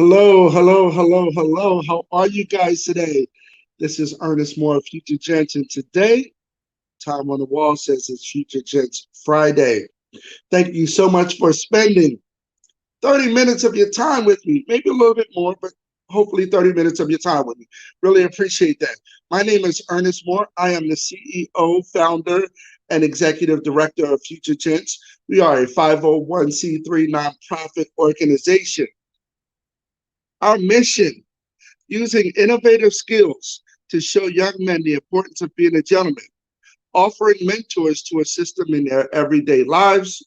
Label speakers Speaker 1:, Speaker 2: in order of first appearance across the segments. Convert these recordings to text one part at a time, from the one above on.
Speaker 1: Hello, hello, hello, hello. How are you guys today? This is Ernest Moore of Future Gents, and today, time on the wall says it's Future Gents Friday. Thank you so much for spending 30 minutes of your time with me, maybe a little bit more, but hopefully 30 minutes of your time with me. Really appreciate that. My name is Ernest Moore. I am the CEO, founder, and executive director of Future Gents. We are a 501c3 nonprofit organization. Our mission: using innovative skills to show young men the importance of being a gentleman, offering mentors to assist them in their everyday lives,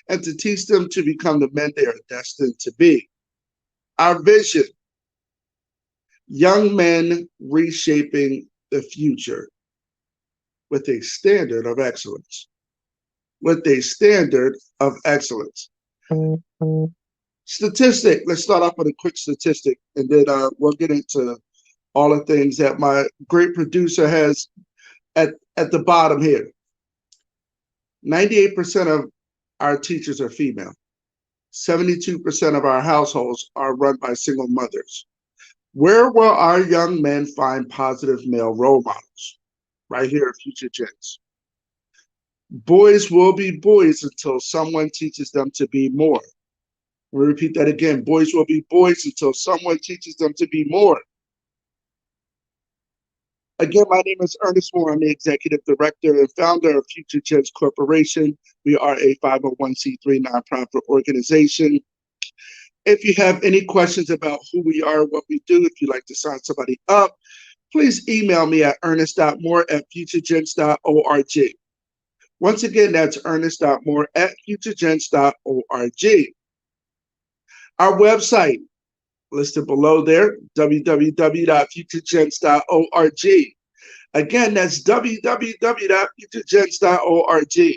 Speaker 1: and to teach them to become the men they are destined to be. Our vision: young men reshaping the future with a standard of excellence. With a standard of excellence. Statistic. Let's start off with a quick statistic, and then we'll get into all the things that my great producer has at the bottom here. 98% of our teachers are female. 72% of our households are run by single mothers. Where will our young men find positive male role models? Right here at Future Gents. Boys will be boys until someone teaches them to be more. We'll repeat that again. Boys will be boys until someone teaches them to be more. Again, my name is Ernest Moore. I'm the executive director and founder of Future Gents Corporation. We are a 501c3 nonprofit organization. If you have any questions about who we are, what we do, if you'd like to sign somebody up, please email me at ernest.moore@futuregents.org. Once again, that's ernest.moore@futuregents.org. Our website, listed below there, www.futuregents.org. Again, that's www.futuregents.org.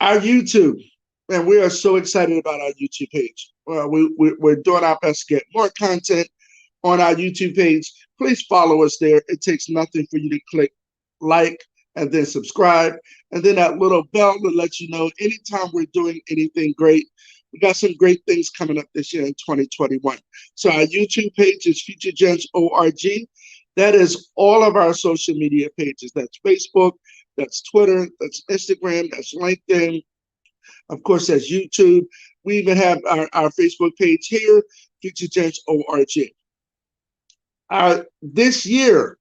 Speaker 1: Our YouTube, and we are so excited about our YouTube page. We're doing our best to get more content on our YouTube page. Please follow us there. It takes nothing for you to click like and then subscribe, and then that little bell to let you know anytime we're doing anything great. We got some great things coming up this year in 2021. So our YouTube page is FutureGents.org. That is all of our social media pages. That's Facebook, that's Twitter, that's Instagram, that's LinkedIn. Of course, that's YouTube. We even have our Facebook page here, FutureGents.org. This year,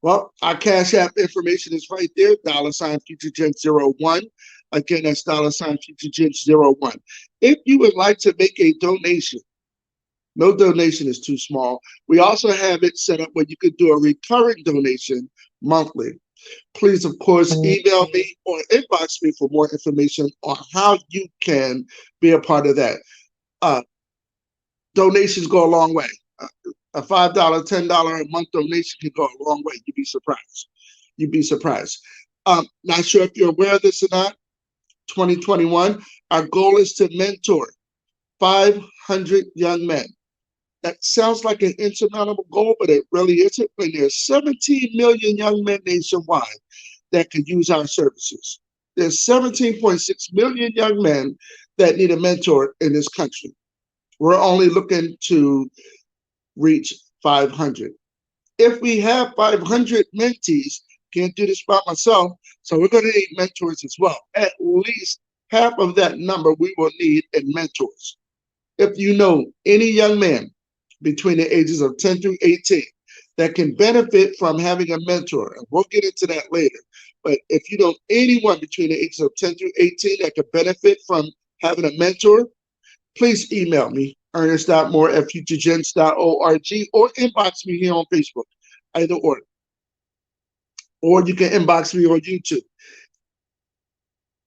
Speaker 1: well, our Cash App information is right there, $FutureGents01. Again, that's $FutureGents01. If you would like to make a donation, no donation is too small. We also have it set up where you could do a recurring donation monthly. Please, of course, email me or inbox me for more information on how you can be a part of that. Donations go a long way. A $5, $10 a month donation can go a long way. You'd be surprised. You'd be surprised. Not sure if you're aware of this or not. 2021, our goal is to mentor 500 young men. That sounds like an insurmountable goal, but it really isn't. When there's 17 million young men nationwide that could use our services. There's 17.6 million young men that need a mentor in this country. We're only looking to reach 500. If we have 500 mentees, can't do this by myself, so we're going to need mentors as well. At least half of that number we will need in mentors. If you know any young man between the ages of 10 through 18 that can benefit from having a mentor, and we'll get into that later, but if you know anyone between the ages of 10 through 18 that could benefit from having a mentor, please email me, ernest.moore@futuregents.org, or inbox me here on Facebook, either or. Or you can inbox me on YouTube.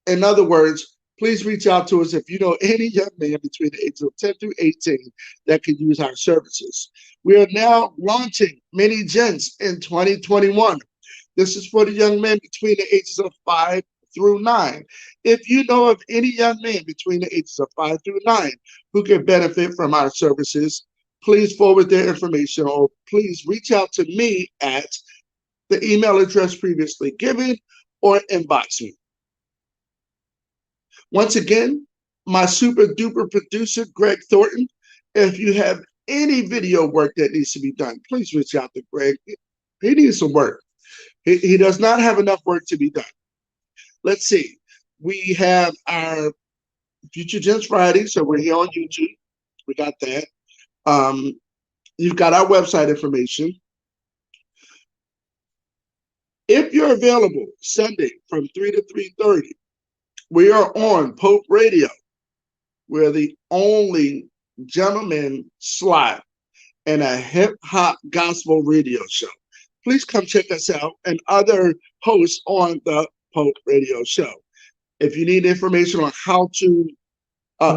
Speaker 1: In other words, please reach out to us if you know any young man between the ages of 10 through 18 that can use our services. We are now launching Mini Gents in 2021. This is for the young men between the ages of 5 through 9. If you know of any young man between the ages of 5 through 9 who can benefit from our services, please forward their information, or please reach out to me at the email address previously given, or inbox me. Once again, My super duper producer, Greg Thornton. If you have any video work that needs to be done, please reach out to Greg. He needs some work. He does not have enough work to be done. Let's see. We have our Future Gents Friday, so we're here on YouTube. We got that. You've got our website information. If you're available Sunday from 3 to 3:30, we are on Pope Radio. We're the only gentleman slot in a hip hop gospel radio show. Please come check us out and other hosts on the Pope Radio show. If you need information on how to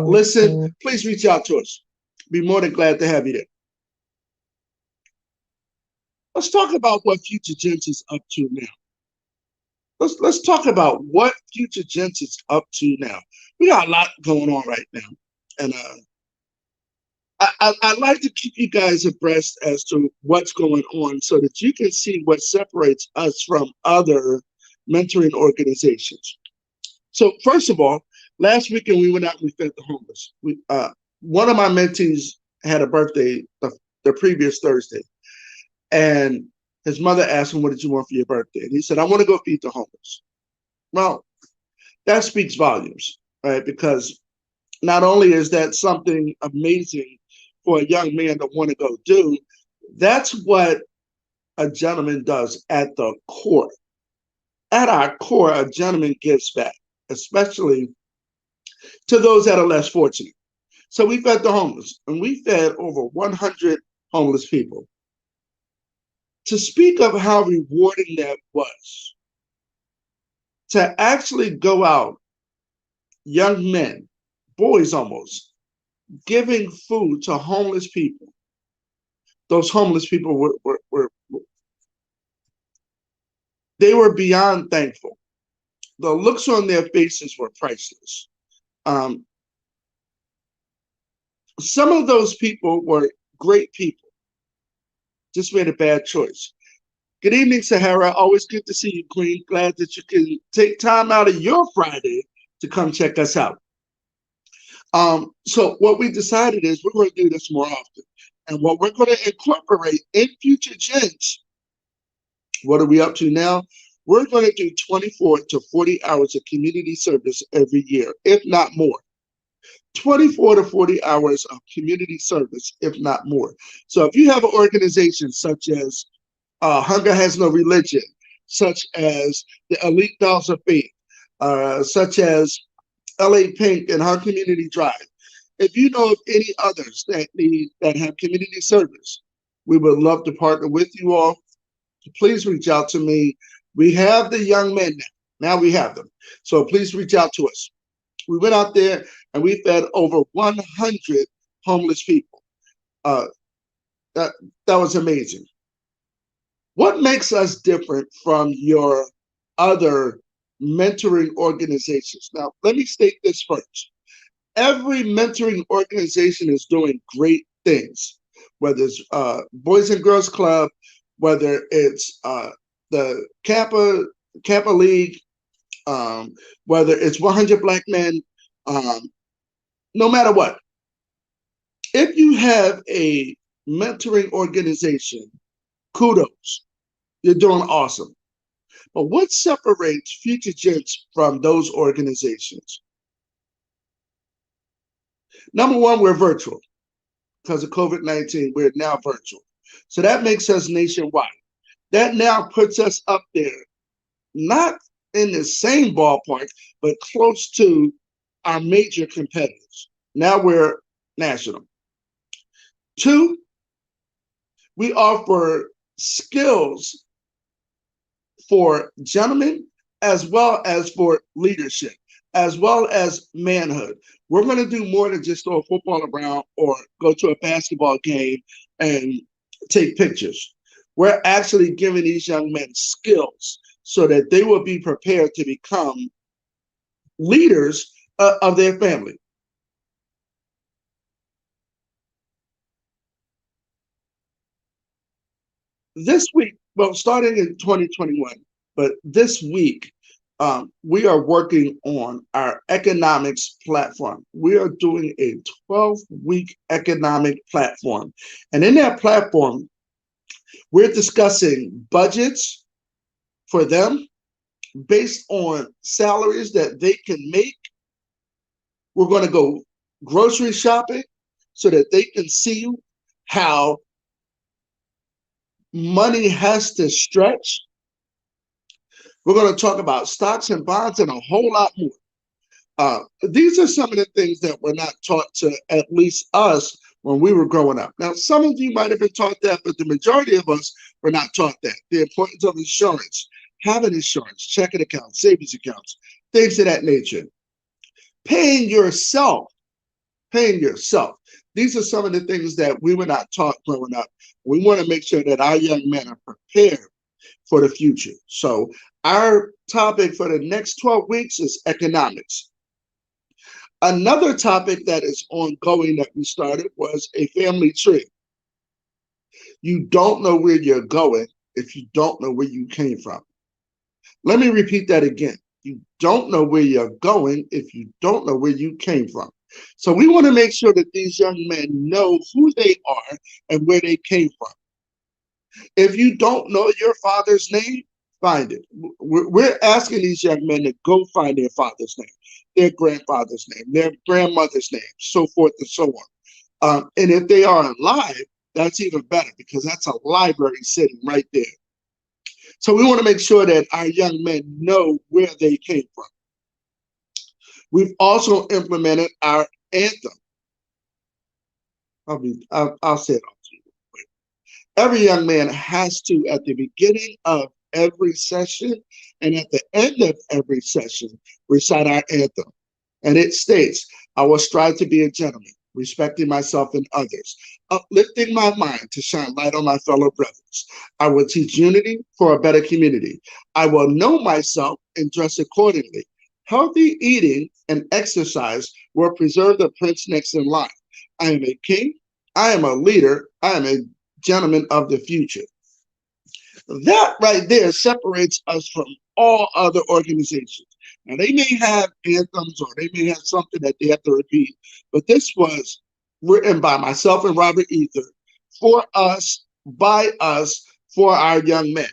Speaker 1: listen, please reach out to us. Be more than glad to have you there. Let's talk about what Future Gents is up to now. Let's talk about what Future Gents is up to now. We got a lot going on right now, and I'd like to keep you guys abreast as to what's going on so that you can see what separates us from other mentoring organizations. So first of all, last weekend we went out and we fed the homeless. One of my mentees had a birthday the previous Thursday, and his mother asked him, "What did you want for your birthday?" And he said, "I want to go feed the homeless." Well, that speaks volumes, right? Because not only is that something amazing for a young man to want to go do, that's what a gentleman does at the core. At our core, a gentleman gives back, especially to those that are less fortunate. So we fed the homeless, and we fed over 100 homeless people. To speak of how rewarding that was, to actually go out, young men, boys almost, giving food to homeless people. Those homeless people were they were beyond thankful. The looks on their faces were priceless. Some of those people were great people, just made a bad choice. Good evening, Sahara. Always good to see you, Queen. Glad that you can take time out of your Friday to come check us out. So what we decided is we're going to do this more often. And what we're going to incorporate in Future Gents, what are we up to now? We're going to do 24 to 40 hours of community service every year, if not more. 24 to 40 hours of community service, if not more. So if you have an organization such as Hunger Has No Religion, such as the Elite Dolls of Faith, such as LA Pink and her community drive, if you know of any others that have community service, we would love to partner with you all. Please reach out to me. We have the young men now. Now we have them. So please reach out to us. We went out there and we fed over 100 homeless people. That was amazing. What makes us different from your other mentoring organizations? Now, let me state this first. Every mentoring organization is doing great things, whether it's Boys and Girls Club, whether it's the Kappa League, whether it's 100 Black Men, no matter what. If you have a mentoring organization, kudos, you're doing awesome. But what separates Future Gents from those organizations? Number one, we're virtual. Because of COVID-19, we're now virtual. So that makes us nationwide. That now puts us up there, not in the same ballpark, but close to our major competitors. Now we're national. Two, we offer skills for gentlemen as well as for leadership, as well as manhood. We're going to do more than just throw a football around or go to a basketball game and take pictures. We're actually giving these young men skills so that they will be prepared to become leaders of their family. This week, well, starting in 2021, but this week, We are working on our economics platform. We are doing a 12-week economic platform. And in that platform, we're discussing budgets for them based on salaries that they can make. We're going to go grocery shopping so that they can see how money has to stretch. We're going to talk about stocks and bonds and a whole lot more. These are some of the things that were not taught to at least us when we were growing up. Now, some of you might have been taught that, but the majority of us were not taught that. The importance of insurance, having insurance, checking accounts, savings accounts, things of that nature. Paying yourself. These are some of the things that we were not taught growing up. We want to make sure that our young men are prepared for the future. So our topic for the next 12 weeks is economics. Another topic that is ongoing that we started was a family tree. You don't know where you're going if you don't know where you came from. Let me repeat that again. You don't know where you're going if you don't know where you came from. So we want to make sure that these young men know who they are and where they came from. If you don't know your father's name, find it. We're asking these young men to go find their father's name, their grandfather's name, their grandmother's name, so forth and so on. And if they are alive, that's even better because that's a library sitting right there. So we want to make sure that our young men know where they came from. We've also implemented our anthem. I'll say it all to you. Every young man has to, at the beginning of every session and at the end of every session, recite our anthem. And it states, I will strive to be a gentleman, respecting myself and others, uplifting my mind to shine light on my fellow brothers. I will teach unity for a better community. I will know myself and dress accordingly. Healthy eating and exercise will preserve the prince next in line. I am a king. I am a leader. I am a gentleman of the future. That right there separates us from all other organizations. Now, they may have anthems or they may have something that they have to repeat, but this was written by myself and Robert Ether for us, by us, for our young men.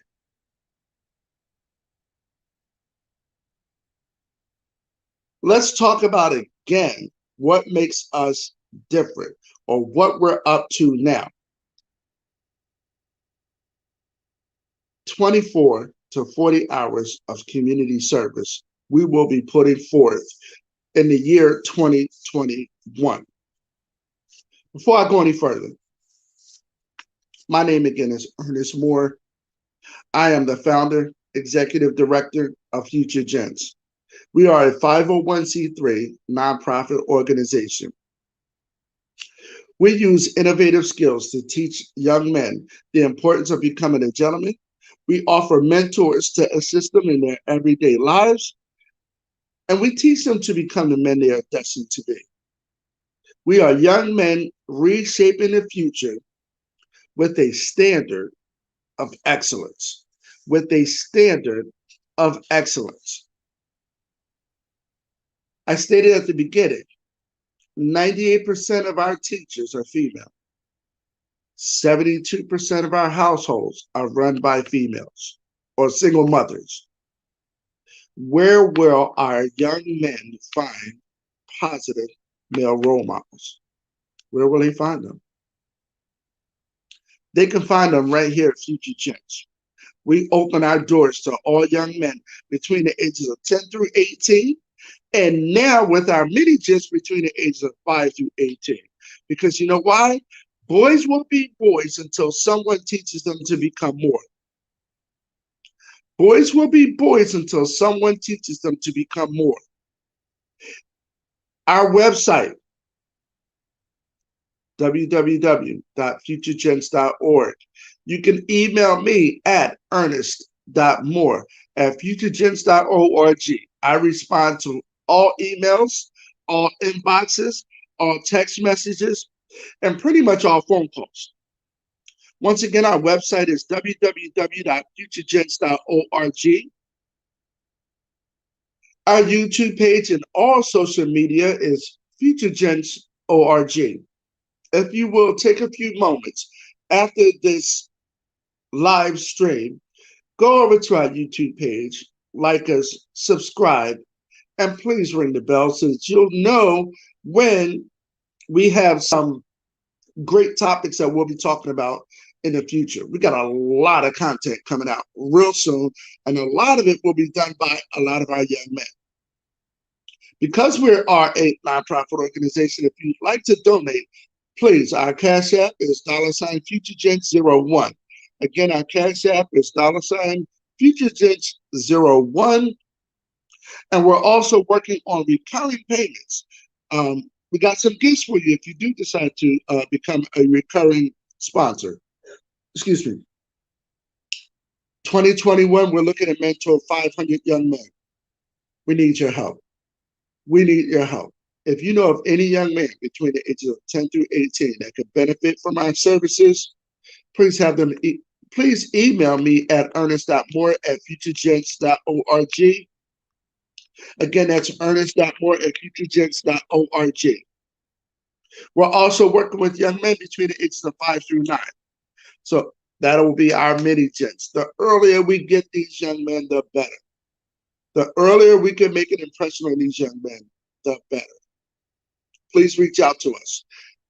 Speaker 1: Let's talk about again what makes us different or what we're up to now. 24 to 40 hours of community service we will be putting forth in the year 2021. Before I go any further, my name again is Ernest Moore. I am the founder, executive director of Future Gents. We are a 501c3 nonprofit organization. We use innovative skills to teach young men the importance of becoming a gentleman. We offer mentors to assist them in their everyday lives, and we teach them to become the men they are destined to be. We are young men reshaping the future with a standard of excellence. With a standard of excellence. I stated at the beginning, 98% of our teachers are female. 72% of our households are run by females or single mothers. Where will our young men find positive male role models? Where will they find them? They can find them right here at Future Gents. We open our doors to all young men between the ages of 10 through 18, and now with our mini gents between the ages of 5 through 18. Because you know why? Boys will be boys until someone teaches them to become more. Boys will be boys until someone teaches them to become more. Our website, www.futuregents.org. You can email me at ernest.moore@futuregents.org. I respond to all emails, all inboxes, all text messages, and pretty much all phone calls. Once again, our website is www.futuregents.org. Our YouTube page and all social media is Future Gents ORG. If you will take a few moments after this live stream, go over to our YouTube page, like us, subscribe, and please ring the bell so that you'll know when we have some great topics that we'll be talking about in the future. We got a lot of content coming out real soon, and a lot of it will be done by a lot of our young men. Because we are a nonprofit organization, if you'd like to donate, please, our Cash App is $FutureGents01. Again, our Cash App is $FutureGents01. And we're also working on recurring payments. We got some gifts for you if you do decide to become a recurring sponsor. Excuse me. 2021, we're looking to mentor 500 young men. We need your help. We need your help. If you know of any young man between the ages of 10 through 18 that could benefit from our services, please have them. Please email me at ernest.moore@futuregents.org. Again, that's ernest.moore@futuregents.org. We're also working with young men between the ages of 5 through 9. So that will be our mini gents. The earlier we get these young men, the better. The earlier we can make an impression on these young men, the better. Please reach out to us.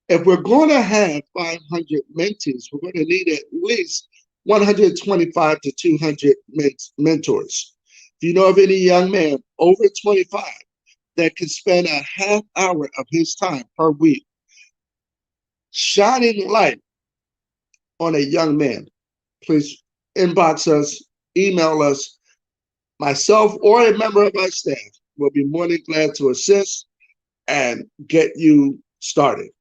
Speaker 1: If we're going to have 500 mentees, we're going to need at least 125 to 200 mentors. If you know of any young man over 25 that can spend a half hour of his time per week shining light on a young man, please inbox us, email us. Myself or a member of our staff will be more than glad to assist and get you started.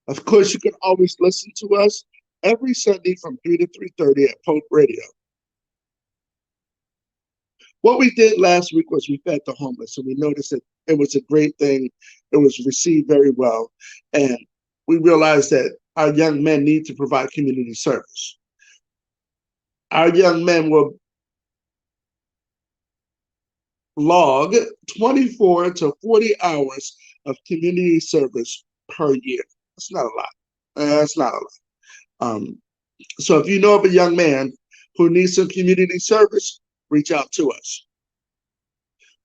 Speaker 1: Of course, you can always listen to us every Sunday from 3 to 3:30 at Pope Radio. What we did last week was we fed the homeless, and we noticed that it was a great thing. It was received very well, and we realized that our young men need to provide community service. Our young men will log 24 to 40 hours of community service per year. That's not a lot. That's not a lot. So if you know of a young man who needs some community service, reach out to us.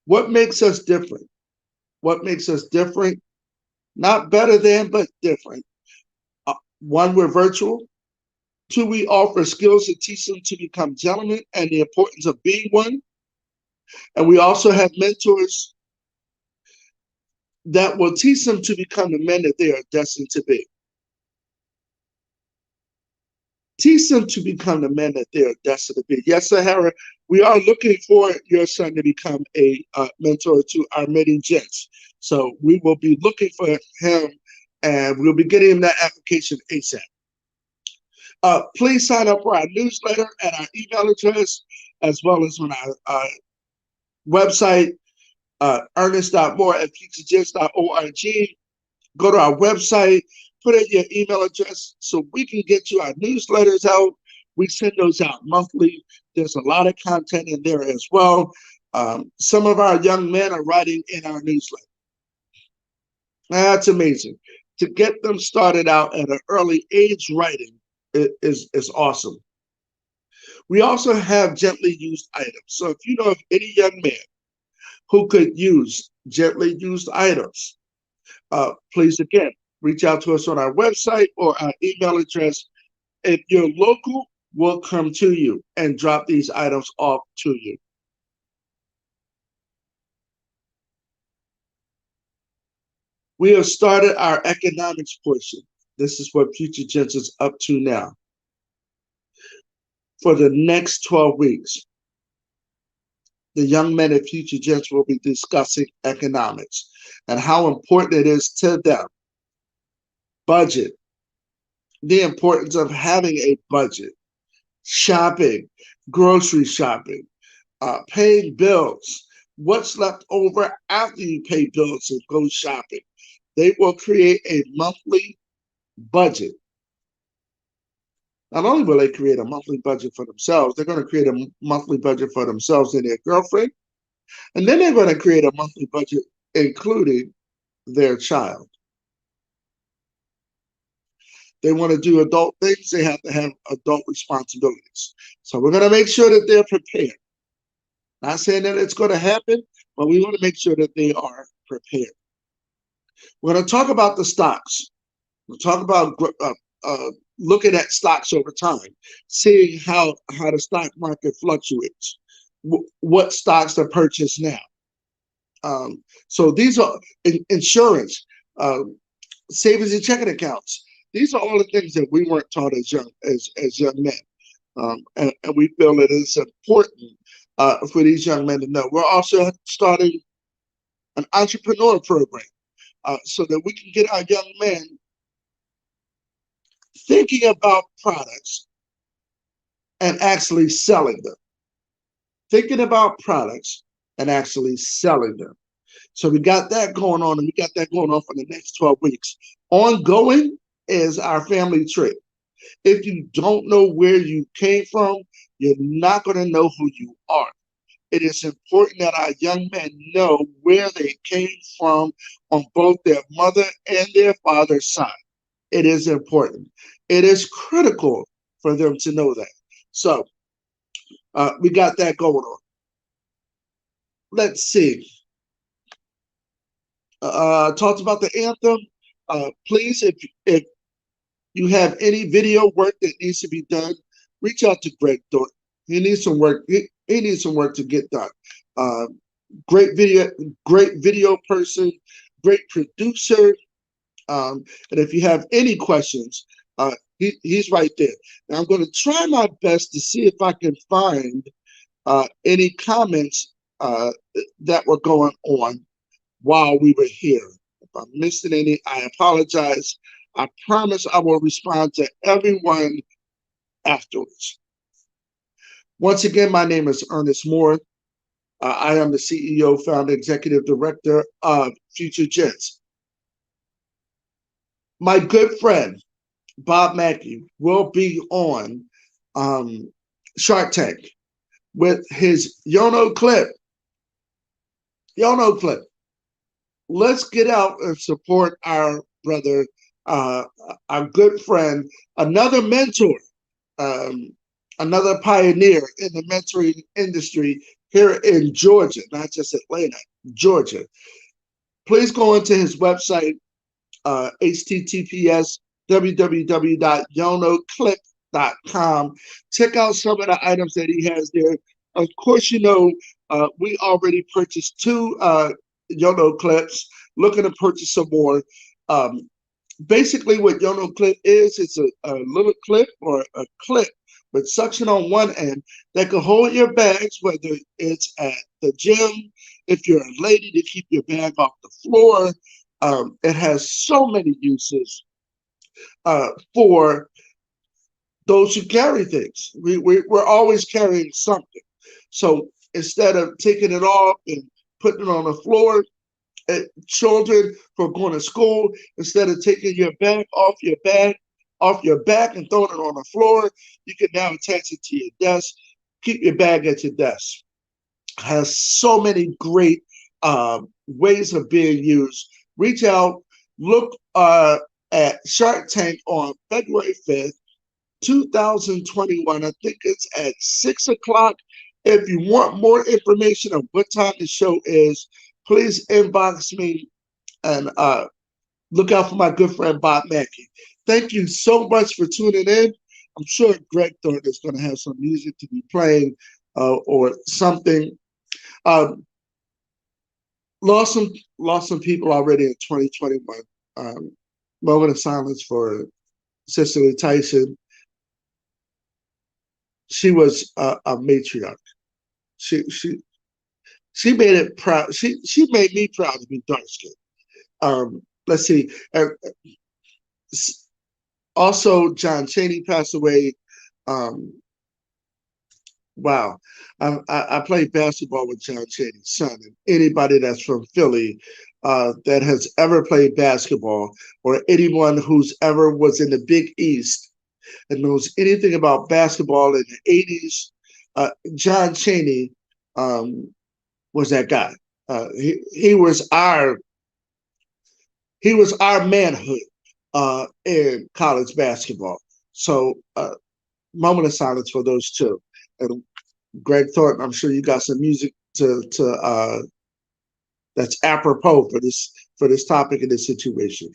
Speaker 1: What makes us different? What makes us different? Not better than, but different. One, we're virtual. Two, we offer skills to teach them to become gentlemen and the importance of being one. And we also have mentors that will teach them to become the men that they are destined to be. Teach them to become the men that they are destined to be. Yes, Sahara, we are looking for your son to become a mentor to our many gents. So we will be looking for him, and we'll be getting him that application ASAP. Please sign up for our newsletter at our email address, as well as on our website, ernest.moore@futuregents.org. Go to our website, put in your email address so we can get you our newsletters out. We send those out monthly. There's a lot of content in there as well. Some of our young men are writing in our newsletter. That's amazing. To get them started out at an early age writing is awesome. We also have gently used items. So if you know of any young man who could use gently used items, please, again, reach out to us on our website or our email address. If you're local, we'll come to you and drop these items off to you. We have started our economics portion. This is what Future Gents is up to now. For the next 12 weeks, the young men at Future Gents will be discussing economics and how important it is to them. Budget, the importance of having a budget, shopping, grocery shopping, paying bills, what's left over after you pay bills and go shopping. They will create a monthly budget. Not only will they create a monthly budget for themselves, they're going to create a monthly budget for themselves and their girlfriend, And then they're going to create a monthly budget, including their child. They want to do adult things, they have to have adult responsibilities. So we're going to make sure that they're prepared. Not saying that it's going to happen, but we want to make sure that they are prepared. We're going to talk about the stocks. We'll talk about looking at stocks over time, seeing how the stock market fluctuates, what stocks are purchased now. So these are insurance, savings and checking accounts. These are all the things that we weren't taught as young men, and we feel it is important for these young men to know. We're also starting an entrepreneur program so that we can get our young men thinking about products and actually selling them. Thinking about products and actually selling them. So we got that going on, and we got that going on for the next 12 weeks. Ongoing is our family tree. If you don't know where you came from, you're not going to know who you are. It is important that our young men know where they came from on both their mother and their father's side. It is important. It is critical for them to know that. So we got that going on. Let's see. Talked about the anthem. Please, if you have any video work that needs to be done, reach out to Greg Thornton. He needs some work. He needs some work to get done. Great video person, great producer. And if you have any questions, he's right there. Now I'm going to try my best to see if I can find any comments that were going on while we were here. If I'm missing any, I apologize. I promise I will respond to everyone afterwards. Once again, my name is Ernest Moore. I am the CEO, founder, executive director of Future Gents. My good friend, Bob Mackey, will be on Shark Tank with his Yono clip. Yono clip. Let's get out and support our brother, our good friend, another mentor, another pioneer in the mentoring industry here in Georgia, not just Atlanta, Georgia. Please go into his website, https www.yonoclip.com. Check out some of the items that he has there. Of course, you know, we already purchased 2 Yono clips, looking to purchase some more. Basically, what Yono clip is, it's a little clip or a clip with suction on one end that can hold your bags, whether it's at the gym, if you're a lady, to keep your bag off the floor. It has so many uses for those who carry things. We're always carrying something. So instead of taking it off and putting it on the floor, children who are going to school, instead of taking your bag off your back and throwing it on the floor, you can now attach it to your desk. Keep your bag at your desk. It has so many great ways of being used. Reach out, look at Shark Tank on February 5th, 2021. I think it's at 6 o'clock. If you want more information on what time the show is, please inbox me and look out for my good friend Bob Mackey. Thank you so much for tuning in. I'm sure Greg Thornton is going to have some music to be playing or something. Lost some people already in 2021. Moment of silence for Cicely Tyson. She was a matriarch. She made it proud. She made me proud to be dark skinned. Let's see. Also, John Chaney passed away. Wow. I played basketball with John Chaney's son. And anybody that's from Philly that has ever played basketball, or anyone who's ever was in the Big East and knows anything about basketball in the 80s, John Chaney was that guy. He was our manhood in college basketball. So moment of silence for those two. And Greg Thornton, I'm sure you got some music to that's apropos for this topic and this situation.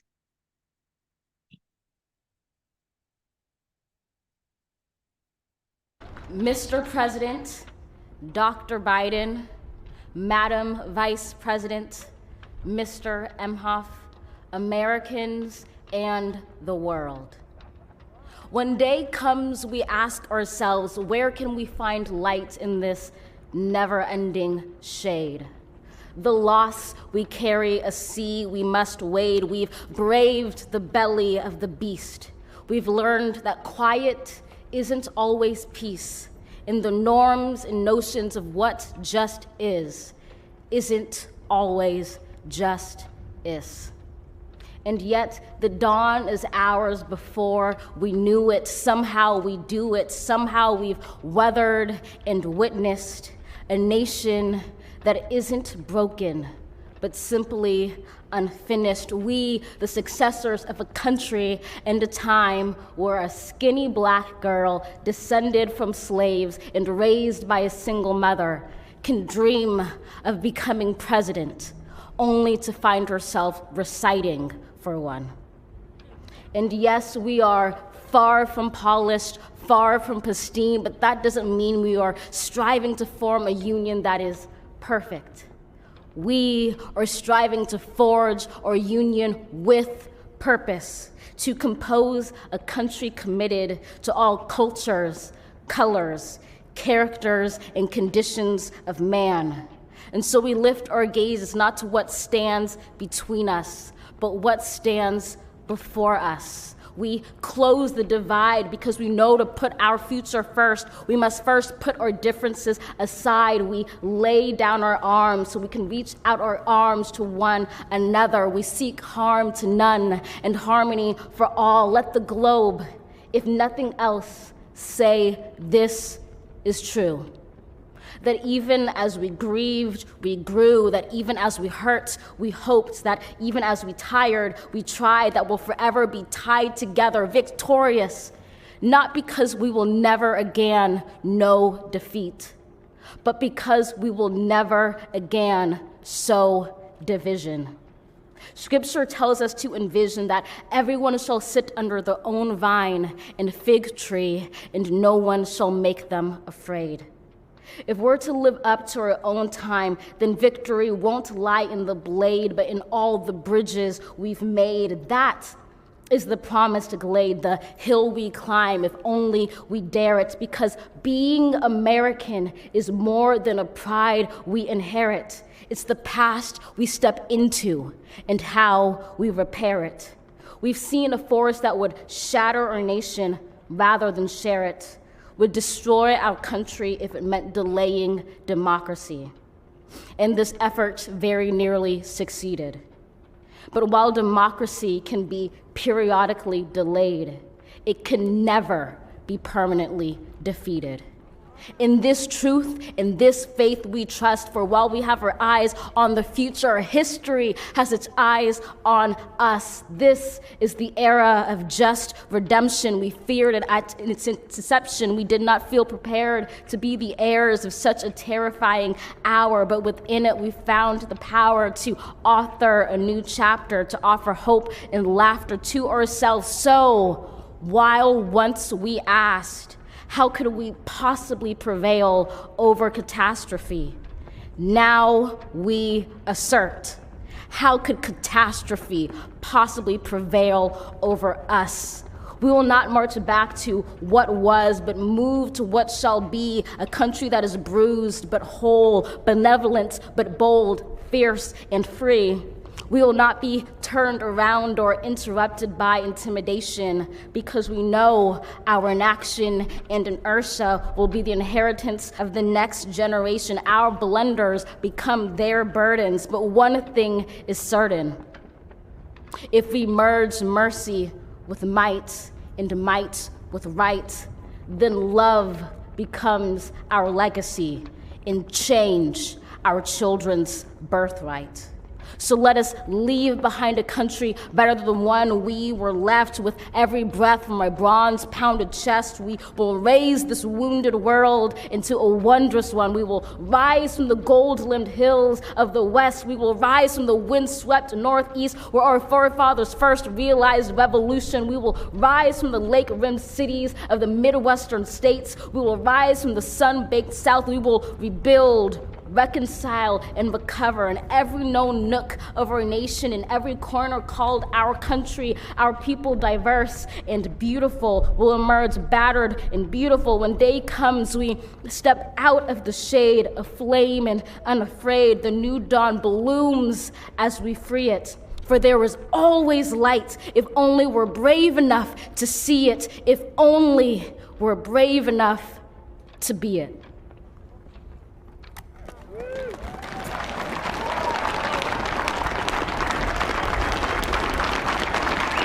Speaker 2: Mr. President, Dr. Biden, Madam Vice President, Mr. Emhoff, Americans, and the world. When day comes, we ask ourselves, where can we find light in this never-ending shade? The loss we carry, a sea we must wade. We've braved the belly of the beast. We've learned that quiet isn't always peace, and the norms and notions of what just isn't always just is. And yet the dawn is ours before we knew it. Somehow we do it. Somehow we've weathered and witnessed a nation that isn't broken, but simply unfinished. We, the successors of a country and a time where a skinny black girl descended from slaves and raised by a single mother can dream of becoming president, only to find herself reciting for one. And yes, we are far from polished, far from pristine, but that doesn't mean we are striving to form a union that is perfect. We are striving to forge our union with purpose, to compose a country committed to all cultures, colors, characters, and conditions of man. And so we lift our gazes not to what stands between us, but what stands before us. We close the divide because we know to put our future first, we must first put our differences aside. We lay down our arms so we can reach out our arms to one another. We seek harm to none and harmony for all. Let the globe, if nothing else, say this is true. That even as we grieved, we grew, that even as we hurt, we hoped, that even as we tired, we tried, that we'll forever be tied together, victorious, not because we will never again know defeat, but because we will never again sow division. Scripture tells us to envision that everyone shall sit under their own vine and fig tree, and no one shall make them afraid. If we're to live up to our own time, then victory won't lie in the blade, but in all the bridges we've made. That is the promised glade, the hill we climb, if only we dare it, because being American is more than a pride we inherit. It's the past we step into and how we repair it. We've seen a force that would shatter our nation rather than share it, would destroy our country if it meant delaying democracy. And this effort very nearly succeeded. But while democracy can be periodically delayed, it can never be permanently defeated. In this truth, in this faith we trust, for while we have our eyes on the future, history has its eyes on us. This is the era of just redemption. We feared it at its inception. We did not feel prepared to be the heirs of such a terrifying hour, but within it we found the power to author a new chapter, to offer hope and laughter to ourselves. So, while once we asked, how could we possibly prevail over catastrophe? Now we assert, how could catastrophe possibly prevail over us? We will not march back to what was, but move to what shall be, a country that is bruised but whole, benevolent but bold, fierce and free. We will not be turned around or interrupted by intimidation, because we know our inaction and inertia will be the inheritance of the next generation. Our blunders become their burdens. But one thing is certain: if we merge mercy with might and might with right, then love becomes our legacy and change our children's birthright. So let us leave behind a country better than the one we were left. With every breath from my bronze-pounded chest, we will raise this wounded world into a wondrous one. We will rise from the gold-limbed hills of the West. We will rise from the wind-swept Northeast, where our forefathers first realized revolution. We will rise from the lake-rimmed cities of the Midwestern states. We will rise from the sun-baked South. We will rebuild, reconcile, and recover in every known nook of our nation, in every corner called our country. Our people, diverse and beautiful, will emerge battered and beautiful. When day comes, we step out of the shade, aflame and unafraid. The new dawn blooms as we free it. For there is always light, if only we're brave enough to see it, if only we're brave enough to be it.